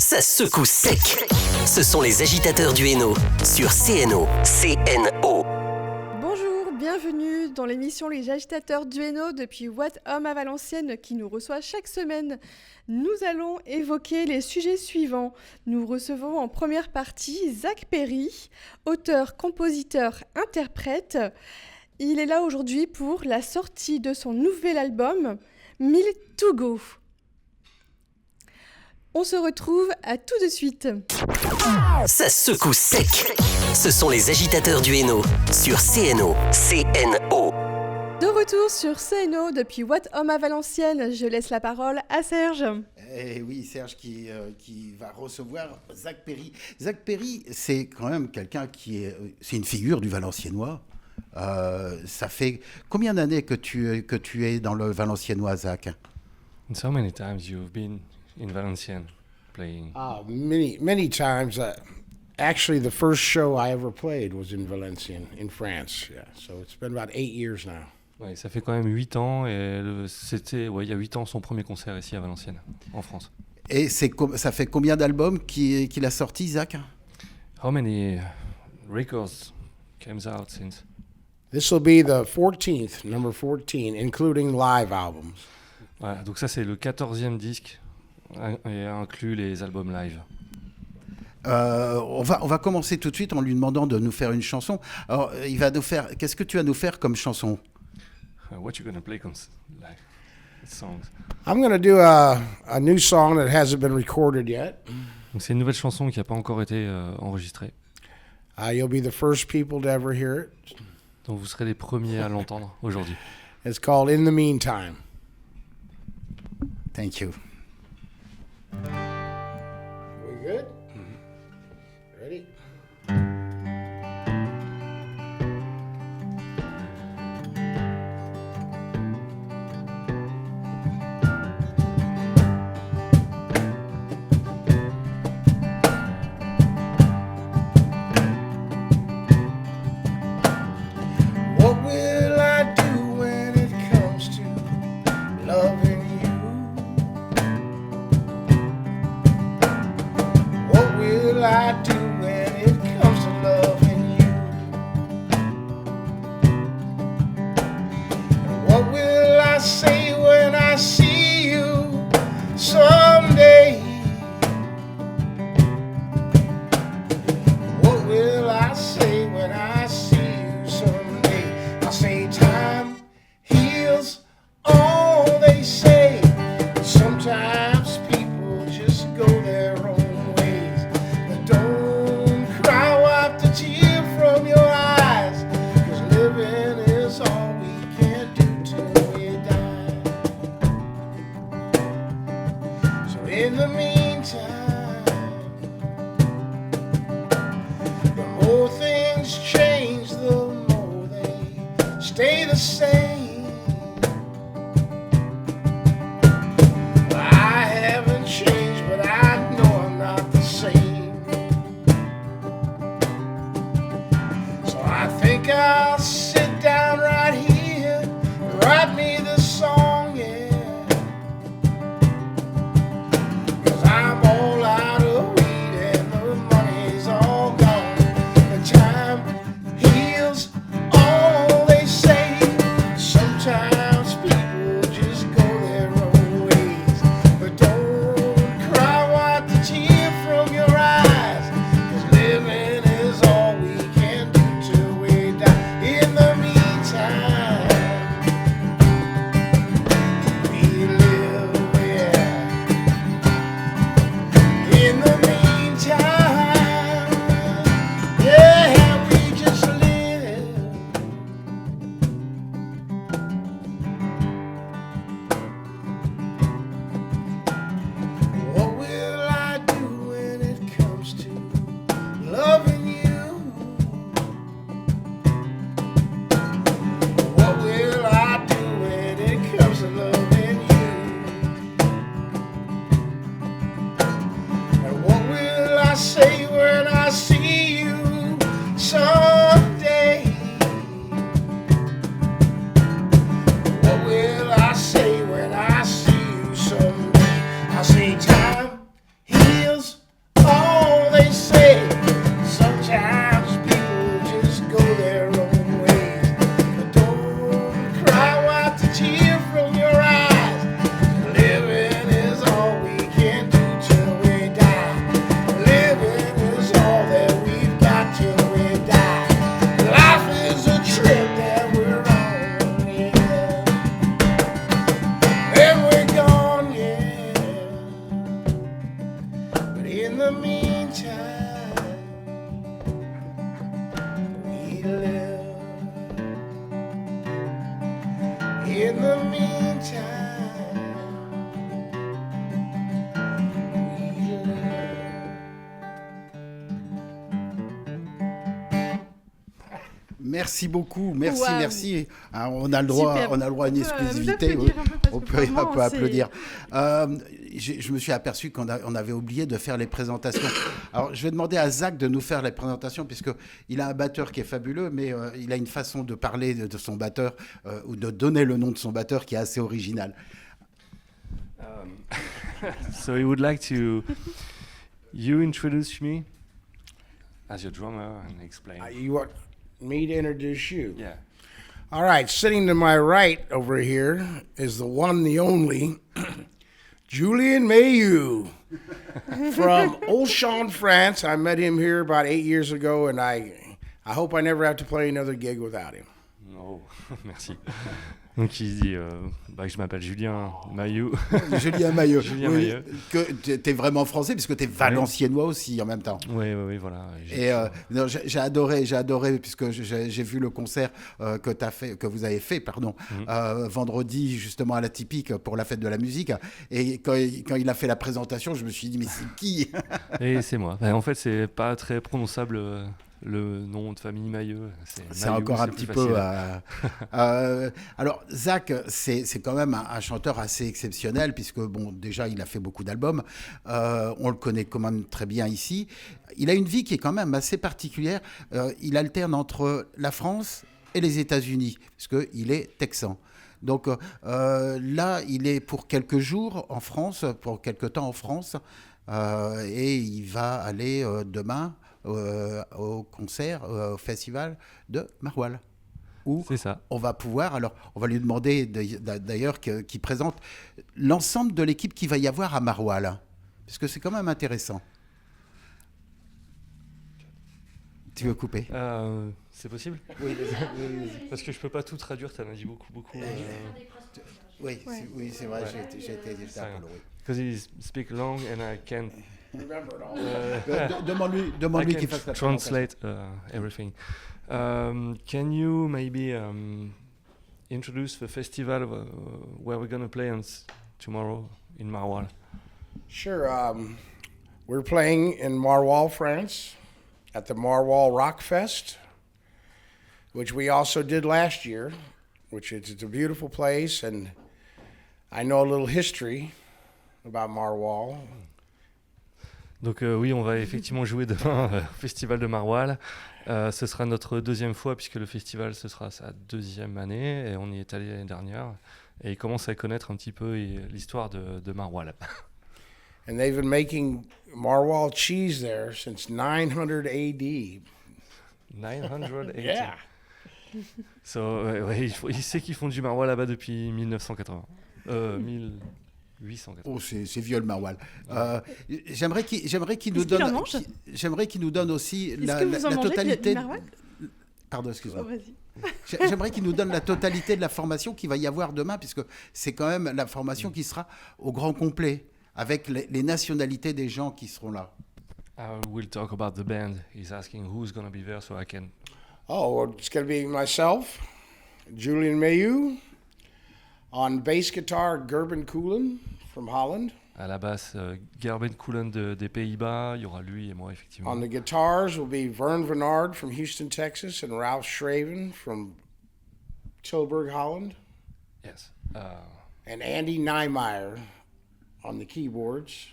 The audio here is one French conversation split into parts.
Ça secoue sec. Ce sont les agitateurs du Hainaut sur CNO. CNO. Bonjour, bienvenue dans l'émission Les agitateurs du Hainaut depuis What Home à Valenciennes qui nous reçoit chaque semaine. Nous allons évoquer les sujets suivants. Nous recevons en première partie Zach Perry, auteur, compositeur, interprète. Il est là aujourd'hui pour la sortie de son nouvel album, Mille to Go. On se retrouve à tout de suite. Ça secoue sec. Ce sont les agitateurs du Hainaut sur CNO. CNO. De retour sur CNO depuis What Home à Valenciennes, je laisse la parole à Serge. Eh oui, Serge qui va recevoir Zach Perry. Zach Perry, c'est quand même quelqu'un c'est une figure du Valenciennois. Ça fait combien d'années que tu es dans le Valenciennois, Zach? And so many times you've been in Valenciennes playing. Many times. Actually, the first show I ever played was in Valenciennes, in France. Yeah, so it's been about 8 years now. Ouais, ça fait quand même 8 ans et c'était il y a 8 ans son premier concert ici à Valenciennes, en France. Et ça fait combien d'albums qu'il a sorti, Zach? How many records came out since? This will be the 14th, number 14, including live albums. Voilà, donc ça c'est le 14e disque et inclut les albums live. On va commencer tout de suite en lui demandant de nous faire une chanson. Alors, il va nous faire. Qu'est-ce que tu vas nous faire comme chanson? What you gonna play like songs? I'm going to do a new song that hasn't been recorded yet. Donc c'est une nouvelle chanson qui n'a pas encore été enregistrée. You'll be the first people to ever hear it. Donc vous serez les premiers à l'entendre aujourd'hui. It's called In the Meantime. Thank you. We good? Ready? What will I do when it comes to loving you? What will I do when it comes to loving you? And what will I say when I see you someday? What will I say when I see you someday? I'll say time heals all they say. Sometimes people just go their own ways. But don't cry, wipe the tear from your eyes, 'cause living is all we can do till we die. So in the meantime, the more things change, the more they stay the same. I haven't changed, but I know I'm not the same. So I think I'll sit down right here and write me this song, yeah. 'Cause I'm all out of weed and the money's all gone. The time heals all they say. Sometimes people just go their own ways. But don't cry, wipe the tear from your eyes, 'cause living is all we can do till we die. In the meantime, we live, yeah. In the meantime, yeah, we just live. What will I do when it comes to loving you? What will I do when it comes to loving you? And what will I say when I see you someday? What will I say when I see you someday? I'll say time heals In the meantime, we live. In the meantime, we live. Merci beaucoup, merci, Wow. merci. Hein, on a le droit à une exclusivité. Nous applaudir un peu parce On que peut vraiment, applaudir. Je me suis aperçu qu'on avait oublié de faire les présentations. Alors, je vais demander à Zach de nous faire les présentations, puisqu'il a un batteur qui est fabuleux, mais il a une façon de parler de son batteur, ou de donner le nom de son batteur qui est assez original. So he would like to you introduce me as your drummer and explain. You want me to introduce you? Yeah. All right, sitting to my right over here is the one, the only, Julian Mayhew from Auchan, France. I met him here about 8 years ago, and I hope I never have to play another gig without him. Non, merci. Donc il dit que je m'appelle Julien Maillot. Julien Maillot. Julien Oui, Maillot. que t'es vraiment français, puisque t'es valenciennois aussi en même temps. Oui, voilà. Et non, j'ai adoré, puisque j'ai vu le concert que vous avez fait, vendredi justement à la Typique pour la fête de la musique. Et quand il a fait la présentation, je me suis dit mais c'est qui? Et c'est moi. En fait, c'est pas très prononçable le nom de famille Maillot. C'est encore un petit peu. Alors Zach, c'est quand même un chanteur assez exceptionnel, puisque bon, déjà il a fait beaucoup d'albums. On le connaît quand même très bien ici. Il a une vie qui est quand même assez particulière. Il alterne entre la France et les États-Unis, puisqu'il est texan. Donc là, il est pour quelques jours en France, pour quelques temps en France, et il va aller demain au concert, au festival de Marwal. Où C'est ça. on va pouvoir, alors on va lui demander d'ailleurs qu'il présente l'ensemble de l'équipe qu'il va y avoir à Marwal, parce que c'est quand même intéressant. Tu veux couper? C'est possible? Oui, Parce que je peux pas tout traduire, t'en as dit beaucoup. oui, c'est vrai, Ouais. j'ai été Ça un va. peu loin. Because he speaks long and I can't. Remember it all. Demande-lui I qu'il can fasse la translate everything. Can you maybe introduce the festival where we're gonna play tomorrow in Marwal? Sure. We're playing in Marwal, France, at the Marwal Rock Fest, which we also did last year, which it's a beautiful place, and I know a little history about Marwal. Donc oui, on va effectivement jouer demain au festival de Marwal. Ce sera notre deuxième fois puisque le festival, ce sera sa deuxième année et on y est allé l'année dernière. Et il commence à connaître un petit peu l'histoire de Marwal. And they've been making Marwal cheese there since 900 AD. 980. Yeah. So, il sait qu'ils font du Marwal là-bas depuis 1980. 1880. Oh, c'est vieux le Marwal. J'aimerais qu'il nous Est-ce qu'il en donne. mange J'aimerais qu'il nous donne aussi Est-ce que vous en mangez totalité. du Marwal? Pardon, Oh, excuse-moi. vas-y. J'aimerais qu'il nous donne la totalité de la formation qu'il va y avoir demain, puisque c'est quand même la formation qui sera au grand complet, avec les nationalités des gens qui seront là. We'll talk about the band. He's asking who's going to be there so I can. Oh, well, it's going to be myself, Julian Mayhew, on bass guitar, Gerben Koelen from Holland. À la basse, Gerben Koelen des Pays-Bas. Il y aura lui et moi, effectivement. On the guitars will be Vern Vernard from Houston, Texas, and Ralph Schraven from Tilburg, Holland, Yes. and Andy Niemeyer on the keyboards.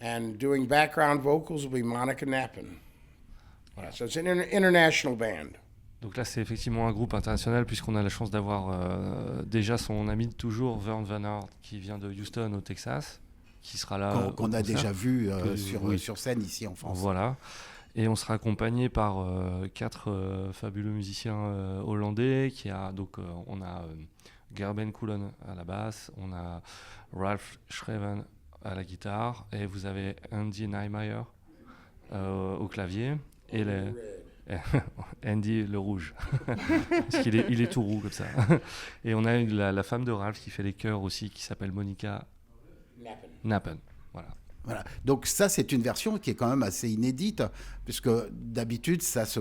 And doing background vocals will be Monica Knappen. Voilà. So it's an international band. Donc là, c'est effectivement un groupe international puisqu'on a la chance d'avoir déjà son ami de toujours, Vern Vernard, qui vient de Houston, au Texas, qui sera là. Qu'on au a concert. déjà vu Oui. sur scène ici en France. Voilà. Et on sera accompagné par 4 fabuleux musiciens hollandais. On a Gerben Koelen à la basse, on a Ralph Schraven à la guitare, et vous avez Andy Niemeyer au clavier, et Andy le rouge, parce qu'il il est tout roux comme ça. Et on a la femme de Ralph qui fait les chœurs aussi, qui s'appelle Monica Knappen. Knappen. Voilà. Voilà. Donc ça, c'est une version qui est quand même assez inédite, puisque d'habitude, Zach se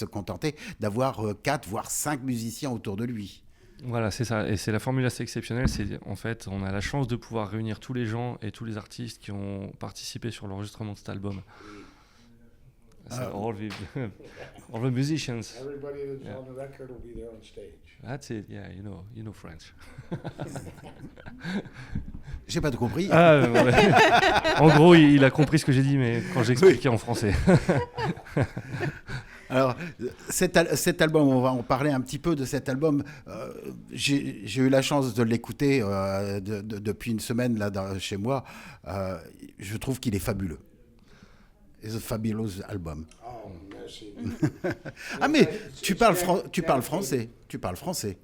contentait d'avoir 4 voire 5 musiciens autour de lui. Voilà, c'est ça. Et c'est la formule assez exceptionnelle. C'est en fait, on a la chance de pouvoir réunir tous les gens et tous les artistes qui ont participé sur l'enregistrement de cet album. So all the musicians. Everybody that's Yeah. on the record will be there on stage. That's it. Yeah, you know French. J'ai pas tout compris. Ouais. En gros, il a compris ce que j'ai dit, mais quand j'expliquais en français. Alors, cet album, on va en parler un petit peu de cet album. J'ai eu la chance de l'écouter depuis une semaine là, chez moi. Je trouve qu'il est fabuleux. It's a fabulous album. Oh, merci. Ah mais tu parles français. Tu parles français.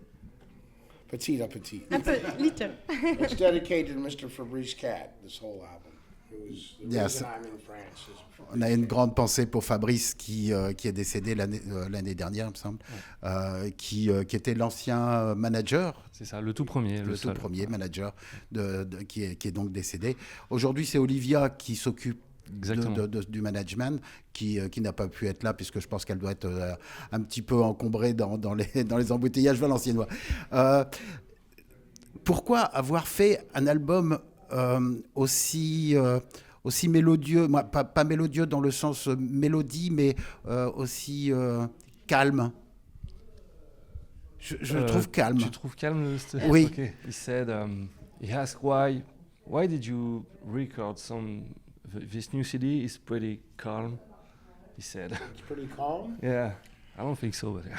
Petit à petit. Un peu, little. It's dedicated to Mr. Fabrice Cat, this whole album. It was the Yes. reason I'm in France. Is for On a une grande pensée pour Fabrice qui est décédé l'année dernière, il me semble, qui était l'ancien manager. C'est ça, le tout premier. Le tout seul. premier manager qui est donc décédé. Aujourd'hui, c'est Olivia qui s'occupe du management, qui n'a pas pu être là, puisque je pense qu'elle doit être un petit peu encombrée dans les embouteillages valenciennois. Pourquoi avoir fait un album aussi mélodieux, pas mélodieux dans le sens mélodie, mais aussi calme? Je le trouve calme. Tu trouves calme Oui. Okay. He said, he asked why did you record this new CD is pretty calm, he said. It's pretty calm. Yeah, I don't think so, but yeah.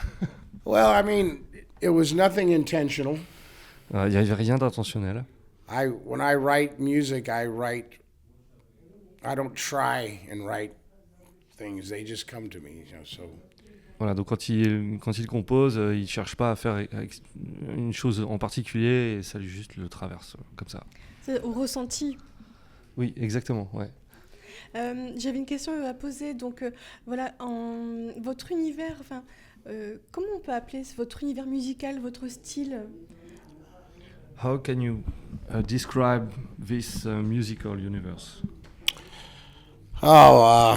Well, I mean, it was nothing intentional. Il n'y avait rien d'intentionnel. When I write music, I don't try and write things. They just come to me, so. Voilà, donc quand il compose, il ne cherche pas à faire une chose en particulier, et ça lui juste le traverse, comme ça. C'est au ressenti. Oui, exactement, ouais. J'avais une question à poser. Donc, voilà, votre univers, comment on peut appeler votre univers musical, votre style? How can you describe this musical universe? Oh,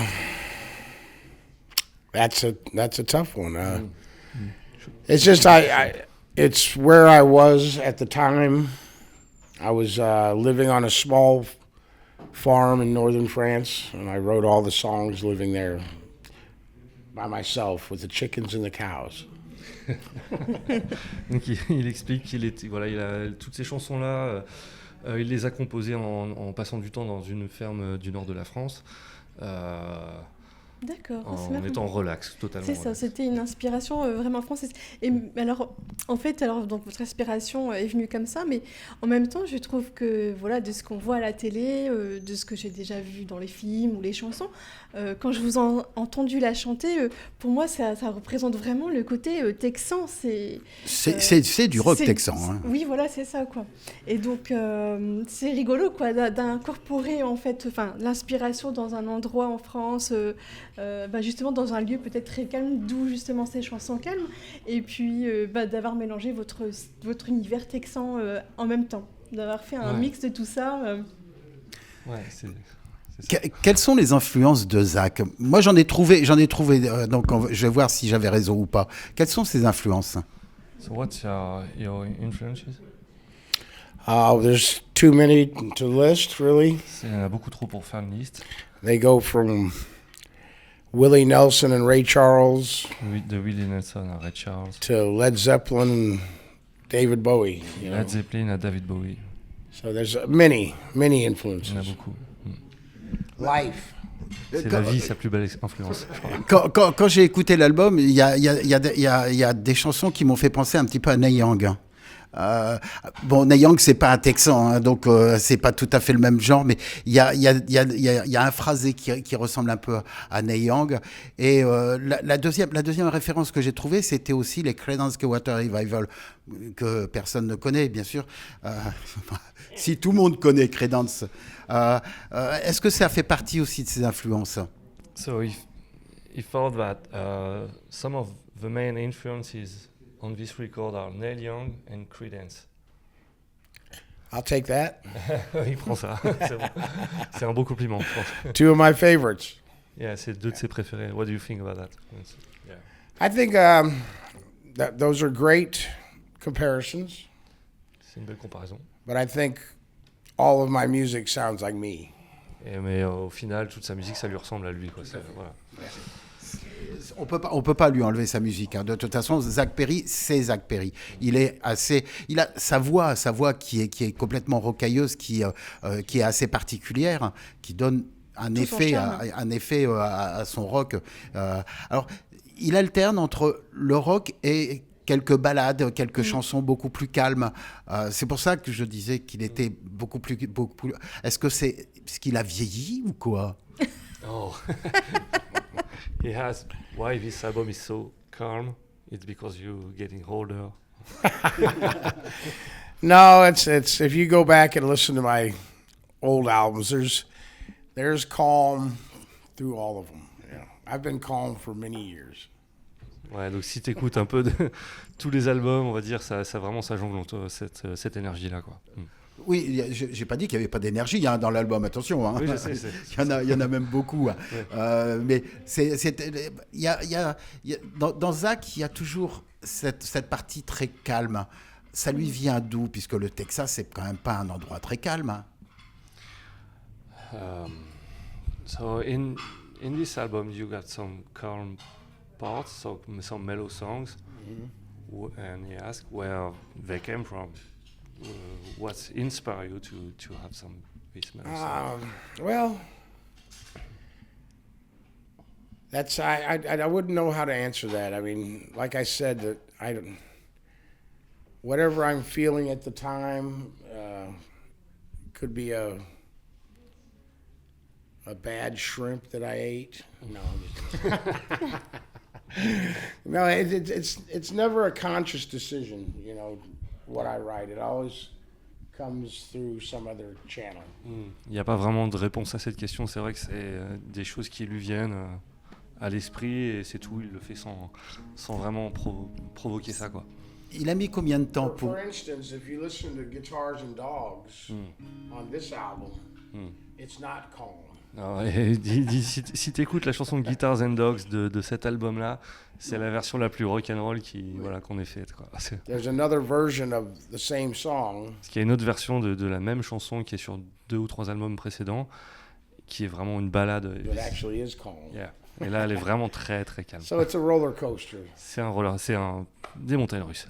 that's a tough one. It's just it's where I was at the time. I was living on a small farm in northern France, and I wrote all the songs living there by myself with the chickens and the cows. Donc il explique qu'il il a toutes ces chansons-là, il les a composées en passant du temps dans une ferme du nord de la France. D'accord. En étant relax, totalement. C'est ça, c'était une inspiration vraiment française. Et alors, en fait, donc votre inspiration est venue comme ça, mais en même temps, je trouve que, voilà, de ce qu'on voit à la télé, de ce que j'ai déjà vu dans les films ou les chansons, quand je vous ai entendu la chanter, pour moi, ça représente vraiment le côté texan. C'est du rock texan. Hein. Oui, voilà, c'est ça, quoi. Et donc, c'est rigolo, quoi, d'incorporer, en fait, l'inspiration dans un endroit en France, justement dans un lieu peut-être très calme, d'où justement ces chansons calmes, et puis d'avoir mélangé votre univers texan en même temps, d'avoir fait un mix de tout ça. Ouais, c'est Quelles sont les influences de Zach? Moi, j'en ai trouvé. Donc, je vais voir si j'avais raison ou pas. Quelles sont ces influences? So what's your influences? There's too many to list, really. Il y en a beaucoup trop pour faire une liste. They go from Willie Nelson and Ray Charles De Willie Nelson à Ray Charles, to Led Zeppelin and David Bowie. Led Zeppelin à David Bowie. So there's many Il y en a influences. beaucoup. Life. C'est la vie sa plus belle influence, je crois. Quand j'ai écouté l'album, il y a des chansons qui m'ont fait penser un petit peu à Neil Young. Neil Young, c'est pas un Texan, hein, donc c'est pas tout à fait le même genre, mais il y a un phrasé qui ressemble un peu à Neil Young. Et la deuxième référence que j'ai trouvée, c'était aussi les Creedence Clearwater Revival, que personne ne connaît, bien sûr. Si tout le monde connaît Creedence, est-ce que ça fait partie aussi de ses influences? So he thought that some of the main influences on this record are Neil Young and Creedence. I'll take that. Il prend ça. C'est bon. C'est un beau compliment, je pense. 2 of my favorites. Yeah, c'est 2 de ses préférés. What do you think about that? Yeah. I think that those are great comparisons, C'est une belle comparaison. but I think all of my music sounds like me. Mais au final, toute sa musique, ça lui ressemble à lui, quoi. Voilà. On peut pas lui enlever sa musique, hein. De toute façon, Zach Perry, c'est Zach Perry. Il a sa voix qui est complètement rocailleuse, qui est assez particulière, hein, qui donne un effet à son rock. Alors, il alterne entre le rock et quelques ballades, quelques chansons beaucoup plus calmes. C'est pour ça que je disais qu'il était beaucoup plus. Est-ce que c'est parce qu'il a vieilli ou quoi? Oh. Why this album is so calm? It's because you're getting older. No, it's if you go back and listen to my old albums, there's calm through all of them. You know, I've been calm for many years. Ouais, donc si t'écoutes un peu de tous les albums, on va dire, ça vraiment ça jongle cette énergie-là, quoi. Oui, j'ai pas dit qu'il n'y avait pas d'énergie, hein, dans l'album, attention. Hein. Oui, je sais. Il y en a même beaucoup. Hein. Ouais. Mais dans Zach, il y a toujours cette partie très calme. Ça lui vient d'où? Puisque le Texas, c'est quand même pas un endroit très calme. Hein. So in this album, you got some calm parts, some mellow songs, and you ask where they came from. What inspired you to have some these mellow songs? Well, that's I wouldn't know how to answer that. I mean, like I said, that I don't. Whatever I'm feeling at the time, could be a bad shrimp that I ate. No. No, it's never a conscious decision, you know, what I write. It always comes through some other channel. Il n'y a pas vraiment de réponse à cette question. C'est vrai que c'est des choses qui lui viennent à l'esprit et c'est tout. Il le fait sans vraiment provoquer ça, quoi. Il a mis combien de temps pour... For instance, if you listen to Guitars and Dogs on this album, it's not calm. Alors, si tu écoutes la chanson Guitars and Dogs de cet album-là, c'est la version la plus rock'n'roll qu'on ait faite, quoi. There's another version of the same song. Parce qu'il y a une autre version de la même chanson qui est sur 2 ou 3 albums précédents, qui est vraiment une balade. That actually is calm. Yeah. Et là, elle est vraiment très très calme. So it's a roller coaster. C'est des montagnes russes.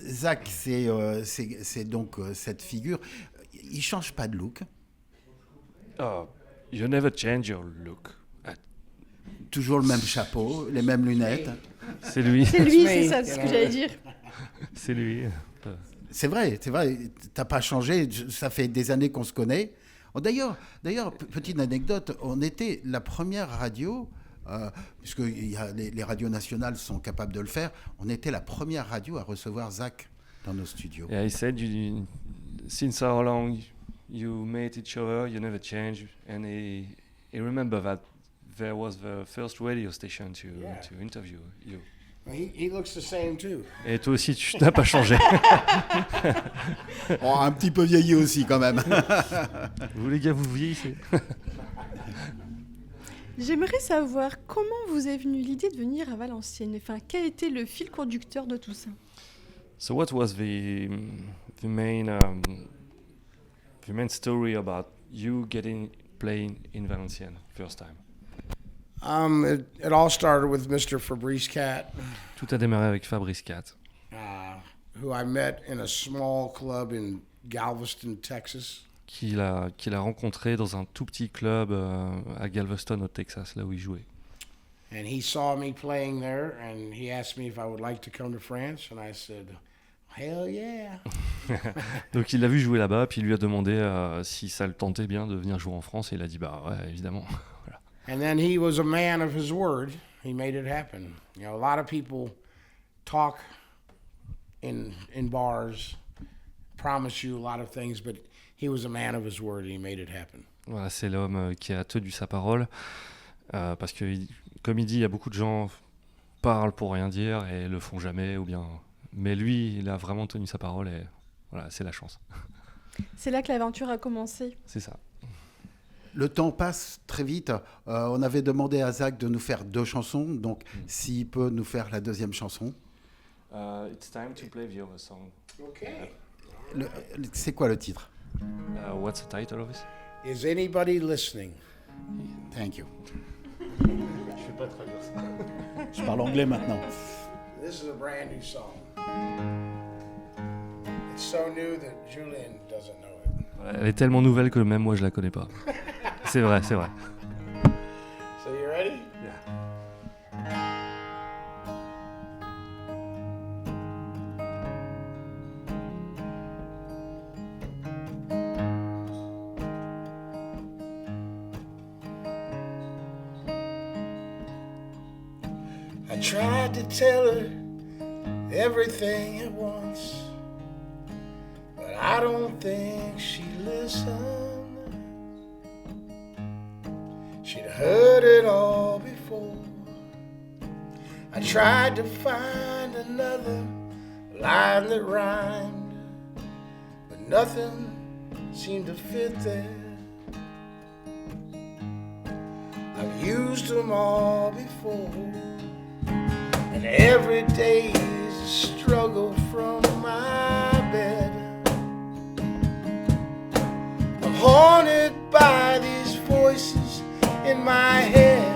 Zach, c'est donc cette figure. Il change pas de look. Oh, you never change your look. Toujours le même chapeau, les mêmes lunettes. C'est lui. C'est lui, c'est ça, c'est ce que j'allais dire. C'est lui. C'est vrai, t'as pas changé, ça fait des années qu'on se connaît. Oh, d'ailleurs, petite anecdote, on était la première radio, puisque les radios nationales sont capables de le faire, on était la première radio à recevoir Zach dans nos studios. Yeah, he said, since how long you met each other, you never change, and he remember that there was the first radio station to interview you. He looks the same too. Et toi aussi, tu n'as pas changé. Oh, un petit peu vieilli aussi quand même. Vous les gars, vous vieillissez. J'aimerais savoir comment vous est venue l'idée de venir à Valenciennes. Enfin, quel était le fil conducteur de tout ça? So what was the main story about you playing in Valenciennes first time? It all started with Mr. Fabrice Cat, Tout a démarré avec Fabrice Cat, who I met in a small club in Galveston, Texas. qu'il a rencontré dans un tout petit club à Galveston, au Texas, là où il jouait. And he saw me playing there, and he asked me if I would like to come to France, and I said, hell yeah. Donc il l'a vu jouer là-bas, puis il lui a demandé si ça le tentait bien de venir jouer en France, et il a dit bah ouais, évidemment. Voilà. And then he was a man of his word. He made it happen. You know, a lot of people talk in bars, promise you a lot of things, but he was a man of his word and he made it happen. Voilà, c'est l'homme qui a tenu sa parole, parce que, comme il dit, il y a beaucoup de gens parlent pour rien dire et le font jamais, ou bien Mais lui, il a vraiment tenu sa parole et voilà, c'est la chance. C'est là que l'aventure a commencé. C'est ça. Le temps passe très vite. On avait demandé à Zach de nous faire 2 chansons, donc s'il peut nous faire la 2e chanson. It's time to play the other song. Okay. C'est quoi le titre? What's the title of it? Is anybody listening? Thank you. Je vais pas traduire ça. Je parle anglais maintenant. This is a brand new song. It's so new that Julian doesn't know it. Elle est tellement nouvelle que même moi je la connais pas. C'est vrai, c'est vrai. So you ready? I tried to tell her everything at once, but I don't think she listened. She'd heard it all before. I tried to find another line that rhymed, but nothing seemed to fit there. I've used them all before, and every day is a struggle from my bed. I'm haunted by these voices in my head.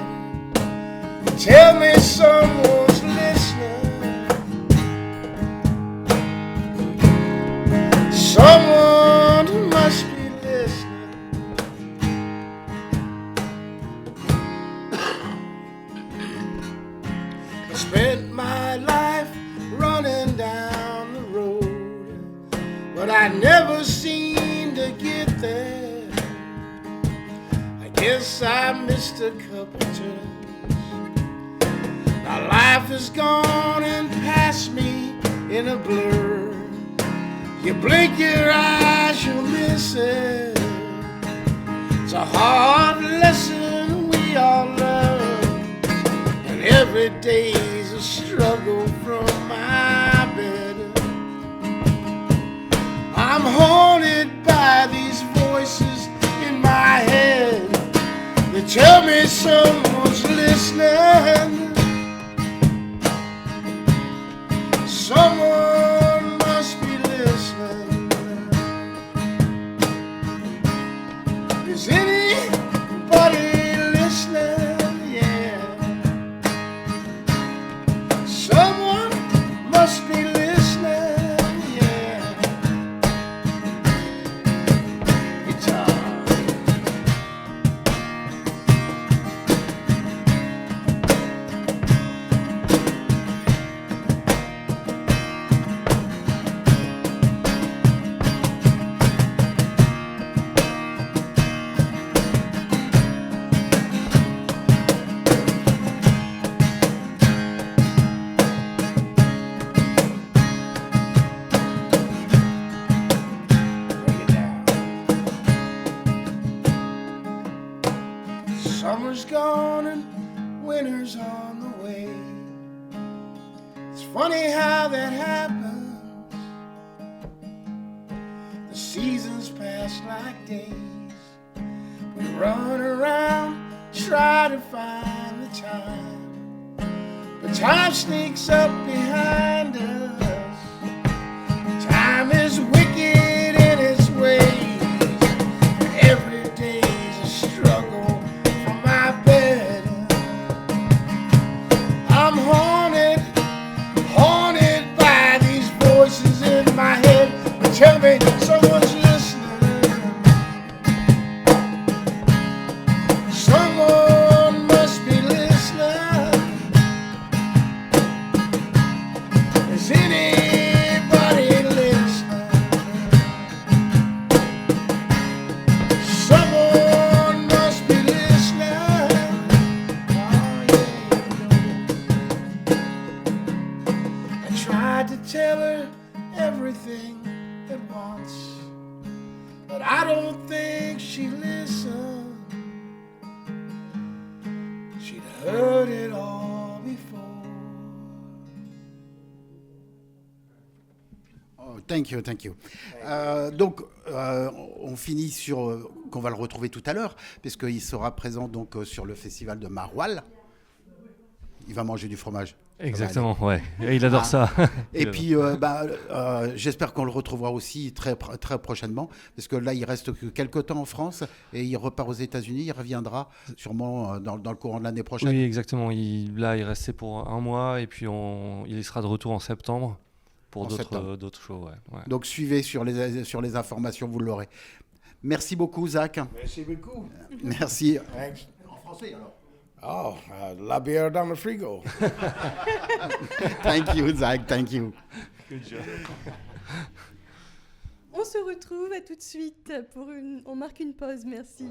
Tell me someone's listening. Someone must be listening. I spent my life running down the road, but I never seemed to get there. I guess I missed a couple turns. Now life has gone and passed me in a blur. You blink your eyes, you'll miss it. It's a hard lesson we all learn, and every day's a struggle from my bed. I'm haunted by these voices in my head. They tell me someone's listening. Someone must be listening. Is anybody listening? Yeah. Someone must be listening. Yeah. Guitar. Summer's gone and winter's on the way. It's funny how that happens. The seasons pass like days. We run around, try to find the time, but time sneaks up behind us. Time is wicked in its ways. Every day's a struggle from my bed. I'm haunted by these voices in my head. Tell me someone's listening. Someone must be listening. Is anybody listening? Someone must be listening. Oh, yeah. I tried to tell her everything at once, but I don't think she listened. She'd heard it all before. Thank you, thank you. Donc, on finit sur qu'on va le retrouver tout à l'heure, puisqu'il sera présent donc sur le festival de Maroilles. Il va manger du fromage. Exactement, ouais. Et il adore ça. Et puis, j'espère qu'on le retrouvera aussi très prochainement, parce que là, il reste que quelques temps en France et il repart aux États-Unis. Il reviendra sûrement dans le courant de l'année prochaine. Oui, exactement. Là, il restait pour 1 mois et puis il sera de retour en septembre pour d'autres shows. Ouais. Donc, suivez sur les informations, vous l'aurez. Merci beaucoup, Zach. Merci beaucoup. Merci. Thanks. En français, alors. Oh, la bière dans le frigo. Thank you, Zach. Thank you. Good job. On se retrouve à tout de suite on marque une pause, merci.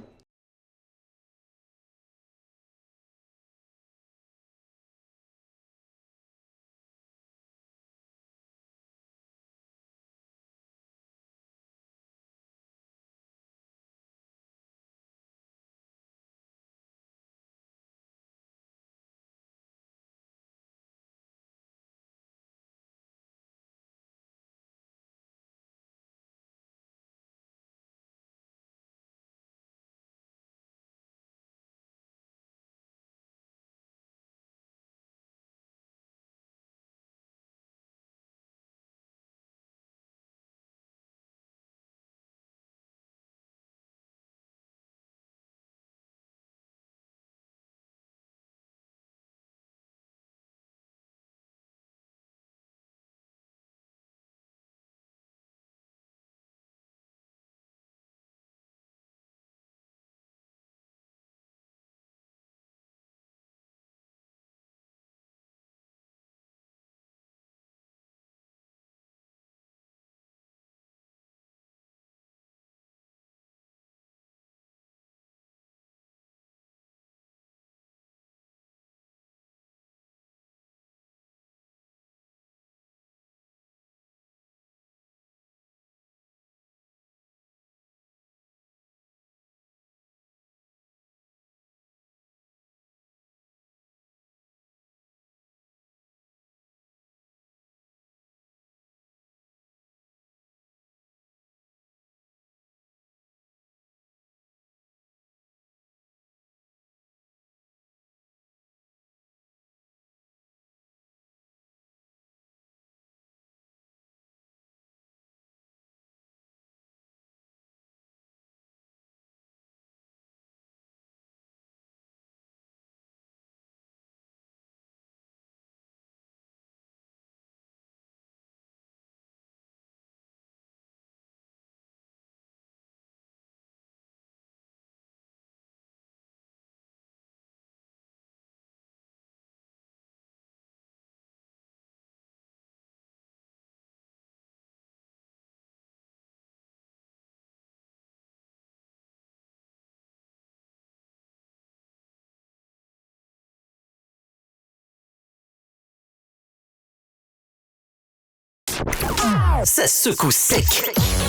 Ça secoue sec.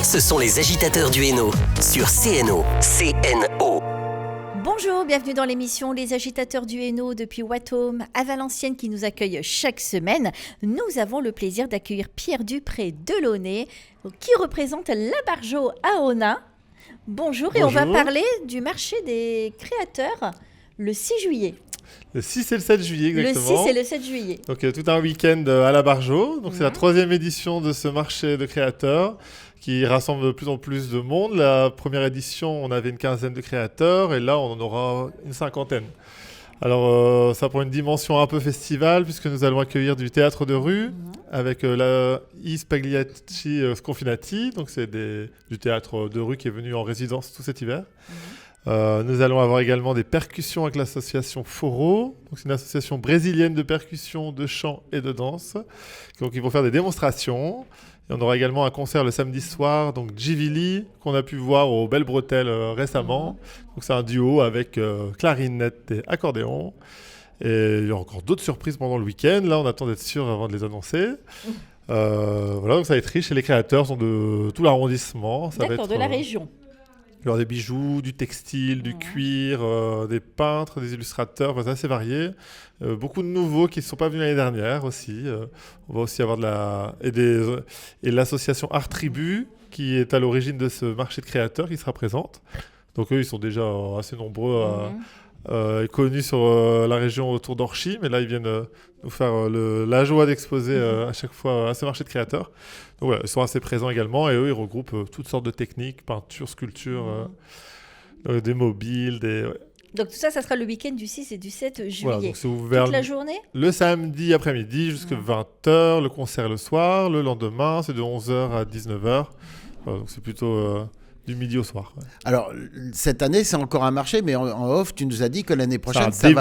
Ce sont les agitateurs du Hainaut sur CNO. CNO. Bonjour, bienvenue dans l'émission Les Agitateurs du Hainaut depuis Watome à Valenciennes qui nous accueille chaque semaine. Nous avons le plaisir d'accueillir Pierre Dupré Delaunay qui représente l'Abargeau à Ona. Bonjour, et on va parler du marché des créateurs le 6 juillet. Le 6 et le 7 juillet, exactement. Le 6 et le 7 juillet. Donc, tout un week-end à la Bargeau. Donc, c'est la 3e édition de ce marché de créateurs qui rassemble de plus en plus de monde. La première édition, on avait une 15aine de créateurs et là, on en aura une 50aine. Alors, ça prend une dimension un peu festival puisque nous allons accueillir du théâtre de rue avec la I Spagliacci Sconfinati. Donc, c'est du théâtre de rue qui est venu en résidence tout cet hiver. Nous allons avoir également des percussions avec l'association Foro. Donc, c'est une association brésilienne de percussion, de chant et de danse. Donc, ils vont faire des démonstrations. Et on aura également un concert le samedi soir, donc Givili, qu'on a pu voir aux Belles Bretelles récemment. Donc, c'est un duo avec clarinette et accordéon. Et il y aura encore d'autres surprises pendant le week-end. Là, on attend d'être sûr avant de les annoncer. Voilà, donc ça va être riche. Et les créateurs sont de tout l'arrondissement. D'accord, de la région. Il y aura des bijoux, du textile, du cuir, des peintres, des illustrateurs, c'est assez varié. Beaucoup de nouveaux qui ne sont pas venus l'année dernière aussi. On va aussi avoir et l'association Art Tribu qui est à l'origine de ce marché de créateurs qui sera présente. Donc eux, ils sont déjà assez nombreux et connus sur la région autour d'Orchy, mais là, ils viennent nous faire la joie d'exposer à chaque fois à ce marché de créateurs. Donc voilà, ils sont assez présents également, et eux, ils regroupent toutes sortes de techniques, peinture, sculpture, des mobiles, Donc tout ça sera le week-end du 6 et du 7 juillet. Voilà, donc c'est ouvert toute la journée? le samedi après-midi jusqu'à 20h, le concert le soir, le lendemain, c'est de 11h à 19h. Donc c'est plutôt du midi au soir. Ouais. Alors, cette année, c'est encore un marché, mais en off, tu nous as dit que l'année prochaine, ça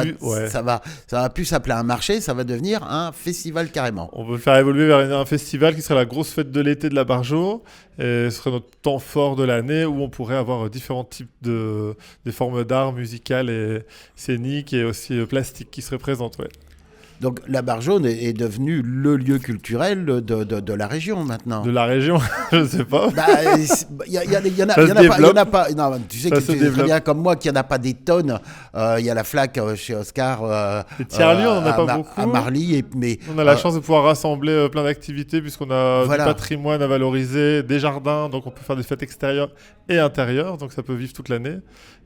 va plus s'appeler un marché, ça va devenir un festival carrément. On veut le faire évoluer vers un festival qui serait la grosse fête de l'été de la Bargeau. Et ce serait notre temps fort de l'année où on pourrait avoir différents types des formes d'art musicales et scéniques et aussi plastiques qui seraient présentes. Ouais. Donc la Bargeau est devenue le lieu culturel de la région maintenant. De la région, je ne sais pas. Il y en a pas. Non, tu sais que tu es très bien comme moi qu'il n'y en a pas des tonnes. Il y a la flaque chez Oscar. Les tiers-lieux, on n'en a pas beaucoup. À Marly. Mais, on a la chance de pouvoir rassembler plein d'activités puisqu'on a du patrimoine à valoriser, des jardins, donc on peut faire des fêtes extérieures et intérieures, donc ça peut vivre toute l'année.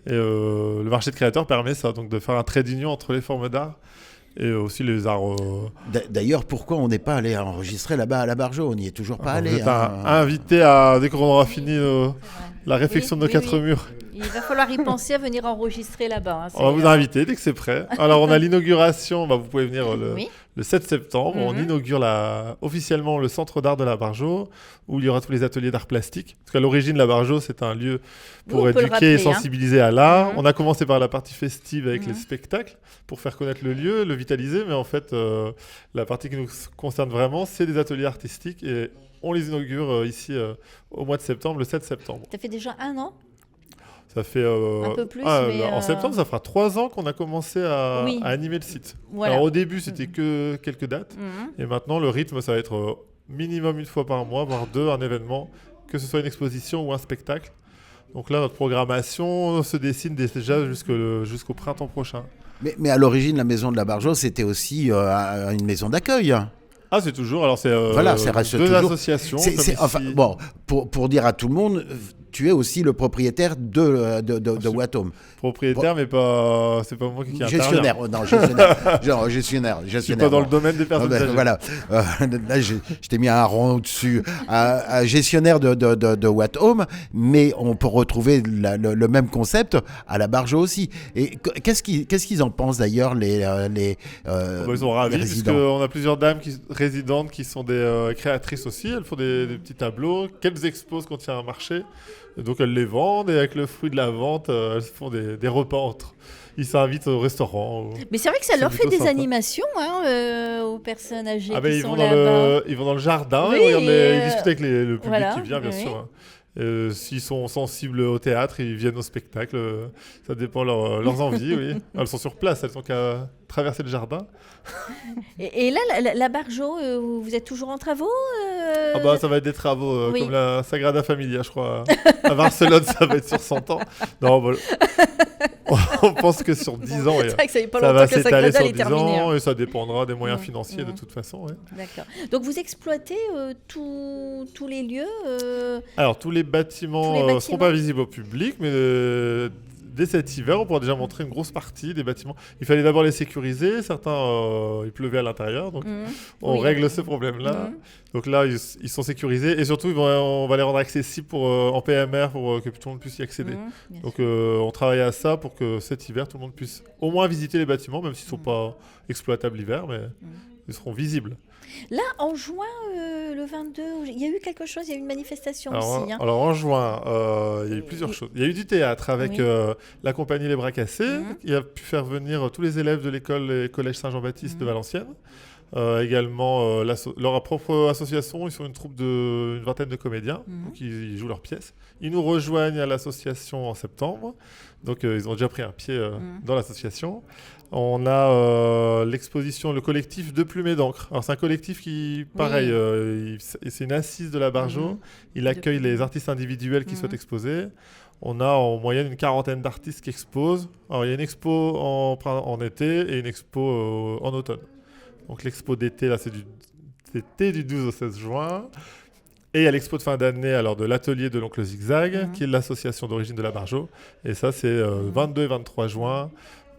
Et le marché de créateurs permet ça, donc de faire un trait d'union entre les formes d'art. Et aussi les arts. D'ailleurs, pourquoi on n'est pas allé enregistrer là-bas à la Bargeau? On n'y est toujours pas allé. Vous êtes invité dès qu'on aura fini la réflexion de nos quatre murs. Il va falloir y penser à venir enregistrer là-bas. On va vous inviter dès que c'est prêt. Alors, on a l'inauguration. Vous pouvez venir le 7 septembre. On inaugure officiellement le centre d'art de la Bargeau, où il y aura tous les ateliers d'art plastique. Parce qu'à l'origine, la Bargeau, c'est un lieu pour éduquer et sensibiliser à l'art. On a commencé par la partie festive avec les spectacles, pour faire connaître le lieu, le vitaliser. Mais en fait, la partie qui nous concerne vraiment, c'est des ateliers artistiques. Et on les inaugure ici au mois de septembre, le 7 septembre. Ça fait déjà 1 an? Ça fait un peu plus, mais en septembre, ça fera 3 ans qu'on a commencé à animer le site. Voilà. Alors au début, c'était que quelques dates, et maintenant le rythme, ça va être minimum 1 fois par mois, voire 2, un événement, que ce soit une exposition ou un spectacle. Donc là, notre programmation se dessine déjà jusqu'au printemps prochain. Mais à l'origine, la maison de la Bargeau, c'était aussi une maison d'accueil. Ah, c'est toujours. Alors c'est reste deux toujours. associations. Bon, pour dire à tout le monde, tu es aussi le propriétaire de Watome. Propriétaire, mais pas. C'est pas moi qui gestionnaire. Non, gestionnaire. Je suis pas dans le domaine des personnes âgées. Voilà. Là, je t'ai mis un rond au-dessus. Gestionnaire de Watome, mais on peut retrouver le même concept à la Bargeau aussi. Et qu'est-ce qu'ils en pensent d'ailleurs les ils sont ravis puisqu'on a plusieurs dames résidentes qui sont des créatrices aussi. Elles font des petits tableaux qu'elles exposent quand il y a un marché. Et donc elles les vendent et avec le fruit de la vente, elles font des repas entre. Ils s'invitent au restaurant. Mais c'est vrai que ça leur fait des animations aux personnes âgées qui sont là-bas. Ils vont dans le jardin, ils discutent avec le public qui vient, bien sûr. S'ils sont sensibles au théâtre, ils viennent au spectacle. Ça dépend leurs envies, oui. Elles sont sur place, elles n'ont qu'à traverser le jardin. Et là, la Bargeau, vous êtes toujours en travaux ça va être des travaux comme la Sagrada Familia, je crois. À Barcelone, ça va être sur 100 ans. Non, on pense que sur 10 ans, ça va s'étaler sur 10 ans et ça dépendra des moyens financiers de toute façon. Ouais. D'accord. Donc vous exploitez tous les lieux Alors tous les bâtiments ne seront pas visibles au public, mais dès cet hiver, on pourra déjà montrer une grosse partie des bâtiments. Il fallait d'abord les sécuriser. Certains, il pleuvait à l'intérieur, donc on règle ce problème-là. Donc là, ils sont sécurisés et surtout, on va les rendre accessibles en PMR pour que tout le monde puisse y accéder. Donc on travaille à ça pour que cet hiver, tout le monde puisse au moins visiter les bâtiments, même s'ils ne sont pas exploitables l'hiver, mais ils seront visibles. Là, en juin, le 22, il y a eu quelque chose, il y a eu une manifestation aussi. Alors en juin, il y a eu plusieurs choses. Il y a eu du théâtre avec la compagnie Les Bras Cassés. Il a pu faire venir tous les élèves de l'école et collège Saint-Jean-Baptiste de Valenciennes. Également, leur propre association, ils sont une troupe d'une vingtaine de comédiens, donc ils jouent leurs pièces. Ils nous rejoignent à l'association en septembre, donc ils ont déjà pris un pied dans l'association. On a l'exposition, le collectif De Plumes et d'encre. Alors c'est un collectif qui, pareil, c'est une assise de la Bargeau. Il accueille les artistes individuels qui souhaitent exposer. on a en moyenne une quarantaine d'artistes qui exposent. Alors, il y a une expo en été et une expo en automne. Donc, l'expo d'été, là, c'était du 12 au 16 juin. Et il y a l'expo de fin d'année alors, de l'atelier de l'Oncle Zigzag, qui est l'association d'origine de la Barjo. Et ça, c'est 22 et 23 juin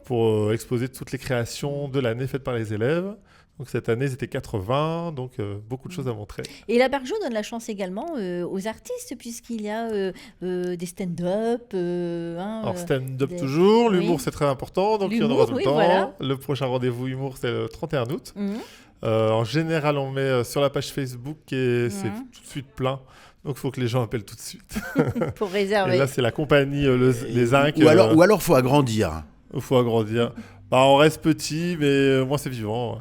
pour exposer toutes les créations de l'année faites par les élèves. Donc cette année, c'était 80, donc beaucoup de choses à montrer. Et la Barjo donne la chance également aux artistes, puisqu'il y a des stand-up. Alors stand-up toujours, l'humour c'est très important, donc il y en aura tout le temps. Voilà. Le prochain rendez-vous humour, c'est le 31 août. En général, on met sur la page Facebook et c'est tout de suite plein. Donc, il faut que les gens appellent tout de suite. Pour réserver. Et là, c'est la compagnie Les Inc. Ou alors, faut agrandir. Il faut agrandir. Bah, on reste petit, mais moins c'est vivant.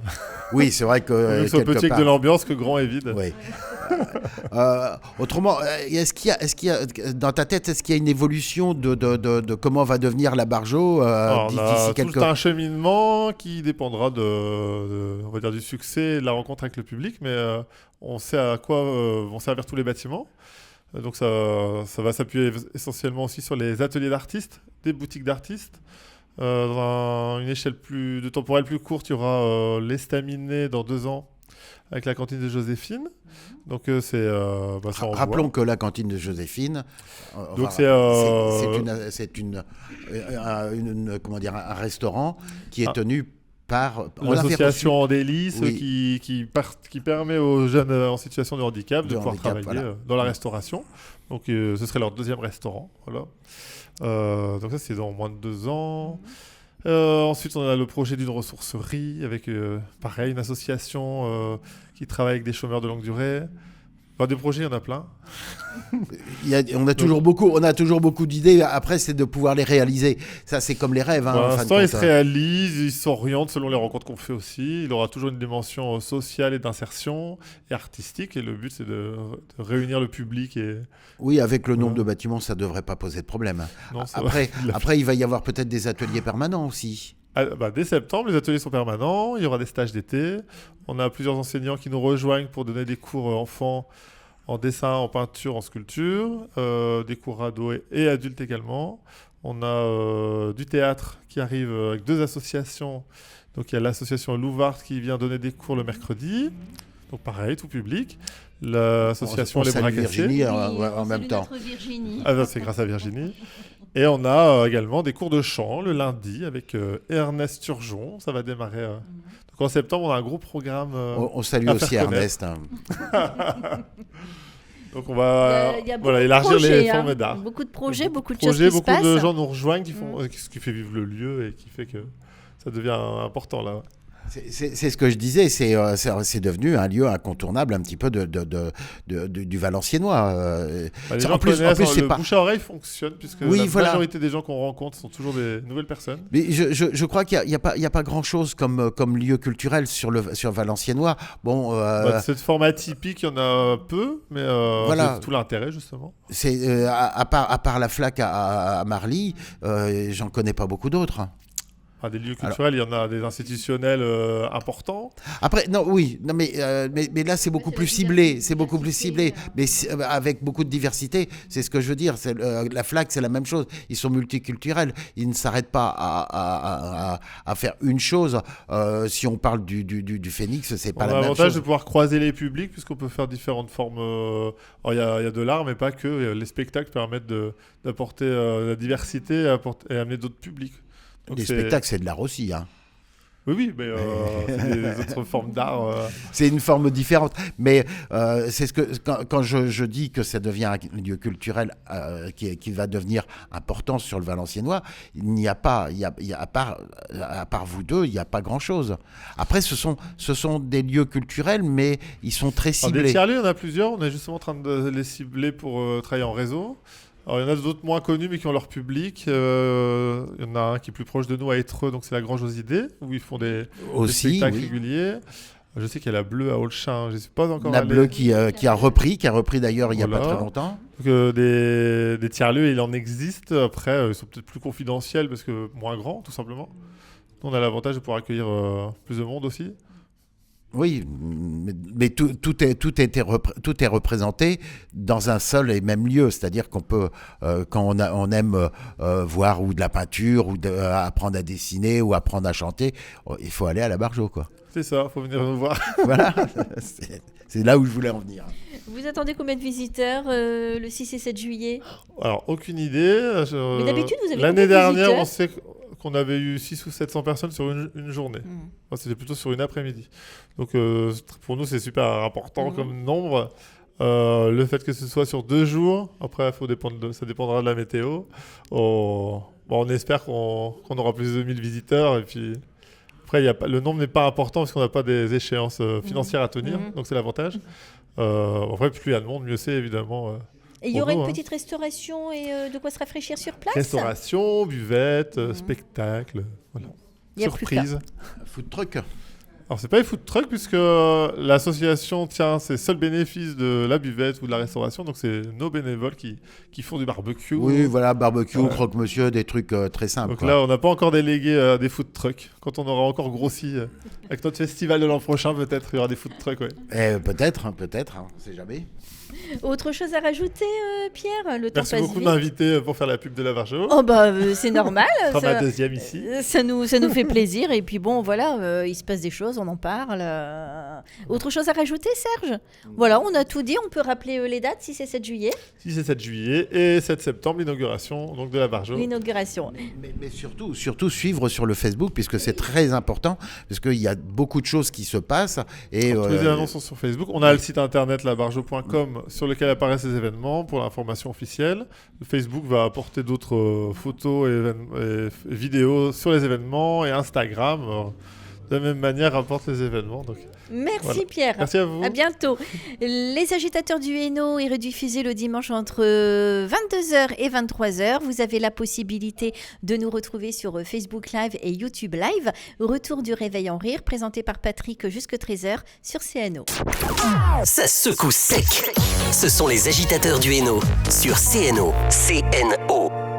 Oui, c'est vrai que... Mieux que soit petit avec de l'ambiance que grand et vide. Oui. Autrement, est-ce qu'il y a, dans ta tête, est-ce qu'il y a une évolution de comment va devenir la Barjo d'ici quelques... Tout un cheminement qui dépendra on va dire, du succès et de la rencontre avec le public, mais on sait à quoi vont servir tous les bâtiments. Donc ça va s'appuyer essentiellement aussi sur les ateliers d'artistes, des boutiques d'artistes. Dans une échelle de temporelle plus courte, il y aura l'estaminet dans 2 ans avec la cantine de Joséphine. Donc rappelons que la cantine de Joséphine, donc c'est un restaurant qui est tenu par l'association En Délices, qui permet aux jeunes en situation de handicap de pouvoir travailler dans la restauration. Donc ce serait leur 2e restaurant. Voilà. Donc ça c'est dans moins de 2 ans. Ensuite on a le projet d'une ressourcerie avec pareil une association qui travaille avec des chômeurs de longue durée. Enfin, des projets, il y en a plein. On a toujours beaucoup d'idées. Après, c'est de pouvoir les réaliser. Ça, c'est comme les rêves. Pour l'instant, ils se réalisent, ils s'orientent selon les rencontres qu'on fait aussi. Il aura toujours une dimension sociale et d'insertion et artistique. Et le but, c'est de réunir le public. Oui, avec le nombre de bâtiments, ça ne devrait pas poser de problème. Non, après, il va y avoir peut-être des ateliers permanents aussi. Dès septembre, les ateliers sont permanents. Il y aura des stages d'été. On a plusieurs enseignants qui nous rejoignent pour donner des cours enfants en dessin, en peinture, en sculpture, des cours ados et adultes également. On a du théâtre qui arrive avec 2 associations. Donc il y a l'association Louvart qui vient donner des cours le mercredi. Donc pareil, tout public. L'association Les Bras Cassés. Virginie en même temps. Virginie. C'est grâce à Virginie. Et on a également des cours de chant le lundi avec Ernest Turgeon. Ça va démarrer. Donc en septembre, on a un gros programme. On salue aussi Ernest. Donc on va élargir les formes d'art. Beaucoup de projets, beaucoup de choses qui se passent. Beaucoup de gens nous rejoignent, ce qui fait vivre le lieu et qui fait que ça devient important là. C'est ce que je disais, c'est devenu un lieu incontournable un petit peu du Valenciennois. Les gens le bouche à oreille fonctionne puisque la majorité des gens qu'on rencontre sont toujours des nouvelles personnes. Mais je crois qu'il n'y a pas grand-chose comme lieu culturel sur Valenciennois. Bon, cette forme atypique, il y en a peu, mais c'est tout l'intérêt justement. C'est à part la FLAC à Marly, j'en connais pas beaucoup d'autres. Des lieux culturels, il y en a des institutionnels importants. Après, mais là, c'est beaucoup plus ciblé. C'est beaucoup plus ciblé. Mais avec beaucoup de diversité, c'est ce que je veux dire. La FLAC, c'est la même chose. Ils sont multiculturels. Ils ne s'arrêtent pas à faire une chose. Si on parle du Phénix, c'est pas la même chose. On a l'avantage de pouvoir croiser les publics, puisqu'on peut faire différentes formes. Il y a de l'art, mais pas que. Les spectacles permettent d'apporter la diversité et amener d'autres publics. Donc les spectacles, c'est de l'art aussi. Oui, mais c'est des autres formes d'art. C'est une forme différente. Mais c'est quand je dis que ça devient un lieu culturel qui va devenir important sur le Valenciennois, il n'y a pas, à part vous deux, il n'y a pas grand-chose. Après, ce sont des lieux culturels, mais ils sont très ciblés. Des tiers-lieux, il y en a plusieurs. On est justement en train de les cibler pour travailler en réseau. Alors, il y en a d'autres moins connus, mais qui ont leur public. Il y en a un qui est plus proche de nous à Étreux, donc c'est la Grange aux Idées, où ils font des spectacles réguliers. Je sais qu'il y a la Bleue à Olchin, je ne sais pas encore. La Bleue qui a repris d'ailleurs il n'y a pas très longtemps. Donc, des tiers-lieux, il en existe. Après, ils sont peut-être plus confidentiels parce que moins grands, tout simplement. On a l'avantage de pouvoir accueillir plus de monde aussi. Oui, mais tout est représenté dans un seul et même lieu. C'est-à-dire qu'on peut, quand on aime voir ou de la peinture, ou apprendre à dessiner, ou apprendre à chanter, il faut aller à la Bargeot, quoi. C'est ça, faut venir nous voir. Voilà, c'est là où je voulais en venir. Vous attendez combien de visiteurs le 6 et 7 juillet? Alors, aucune idée. Mais d'habitude, vous avez L'année combien de dernière, visiteurs on sait qu'on avait eu 600 ou 700 personnes sur une journée. Enfin, c'était plutôt sur une après-midi. Donc, pour nous, c'est super important comme nombre. Le fait que ce soit sur 2 jours, après, ça dépendra de la météo. On espère qu'on aura plus de 1000 visiteurs. Et puis, après, le nombre n'est pas important parce qu'on n'a pas des échéances financières à tenir. Donc, c'est l'avantage. Après, plus il y a de monde, mieux c'est, évidemment. Et il y aura une petite restauration et de quoi se rafraîchir sur place? Restauration, buvette, spectacle, voilà. Surprise. Food truck. Alors, c'est pas les food trucks puisque l'association tient ses seuls bénéfices de la buvette ou de la restauration. Donc, c'est nos bénévoles qui font du barbecue. Oui, voilà, barbecue, croque-monsieur, des trucs très simples. Donc quoi. là, on n'a pas encore délégué des food trucks. Quand on aura encore grossi avec notre festival de l'an prochain, peut-être, il y aura des food trucks, ouais. Peut-être, on sait jamais. Autre chose à rajouter, Pierre? Le temps Merci passe beaucoup vite. de m'inviter pour faire la pub de la Bargeot. Oh bah c'est normal. Ce sera ma deuxième ici. Ça nous fait plaisir. Et puis bon, voilà, il se passe des choses, on en parle. Autre chose à rajouter, Serge? Voilà, on a tout dit. On peut rappeler les dates, 6 et 7 juillet. 6 et 7 juillet et 7 septembre, l'inauguration donc de la Bargeot. L'inauguration. Mais surtout suivre sur le Facebook, puisque c'est très important, parce qu'il y a beaucoup de choses qui se passent. Et, tous les événements sont sur Facebook. On a le site internet labargeot.com sur lequel apparaissent ces événements pour l'information officielle. Facebook va apporter d'autres photos et vidéos sur les événements et Instagram, de la même manière, apporte les événements. Donc, Merci voilà. Pierre. Merci à vous. À bientôt. Les agitateurs du Hainaut est rediffusé le dimanche entre 22h et 23h. Vous avez la possibilité de nous retrouver sur Facebook Live et YouTube Live. Retour du Réveil en Rire, présenté par Patrick jusque 13h sur CNO. Ça secoue sec. Ce sont les agitateurs du Hainaut sur CNO. CNO.